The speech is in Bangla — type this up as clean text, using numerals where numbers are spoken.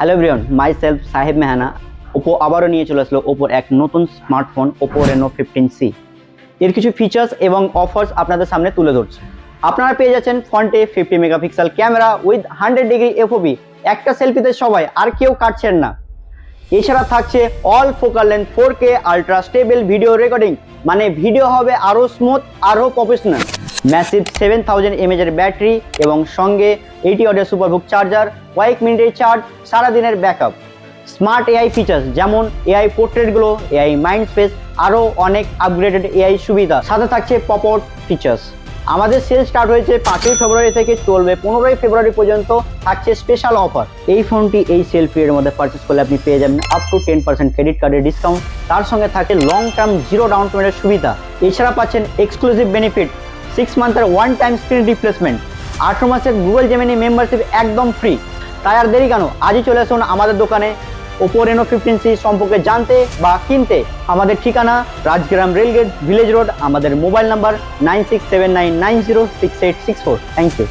হ্যালো এভরিওয়ান, মাই সেলফ সাহেব মেহানা। ওপো আবারও নিয়ে চলে আসলো ওপোর এক নতুন স্মার্টফোন ওপো রেনো 15C। এর কিছু ফিচার্স এবং অফার্স আপনাদের সামনে তুলে ধরছে। আপনারা পেয়ে যাচ্ছেন ফ্রন্টে 50 megapixel camera with 100 degree FOB. একটা সেলফিতে সবাই, আর কেউ কাটছেন না। এছাড়া থাকছে all focal length 4K ultra stable video recording, মানে ভিডিও হবে আরও স্মুথ, আরও প্রফেশনাল। ম্যাসিভ 7000 mAh এর ব্যাটারি এবং সঙ্গে 80 ওয়াটের সুপারবুক চার্জার, কয়েক মিনিটের চার্জ, সারাদিনের ব্যাকআপ। স্মার্ট এআই ফিচার্স যেমন এআই পোর্ট্রেটগুলো, এআই মাইন্ড স্পেস, আরও অনেক আপগ্রেডেড এআই সুবিধা। সাথে থাকছে পপ আউট ফিচার্স। আমাদের সেল স্টার্ট হয়েছে 5ই ফেব্রুয়ারি থেকে, চলবে 15ই ফেব্রুয়ারি পর্যন্ত। থাকছে স্পেশাল অফার। এই ফোনটি এই সেল পিরিয়ডের মধ্যে পারচেস করলে আপনি পেয়ে যাবেন আপ টু 10% ক্রেডিট কার্ডের ডিসকাউন্ট। তার সঙ্গে থাকে লং টার্ম জিরো ডাউন পেমেন্টের সুবিধা। এছাড়া পাচ্ছেন এক্সক্লুসিভ বেনিফিট 6 মান্থের ওয়ান টাইম স্ক্রিন রিপ্লেসমেন্ট, 18 মাসের গুগল জেমিনি মেম্বারশিপ একদম ফ্রি। তাই আর দেরি কেন, আজই চলে আসুন আমাদের দোকানে ওপো রেনো 15C সম্পর্কে জানতে বা কিনতে। আমাদের ঠিকানা রাজগ্রাম রেলগেট ভিলেজ রোড। আমাদের মোবাইল নাম্বার 9679906864। Thank you.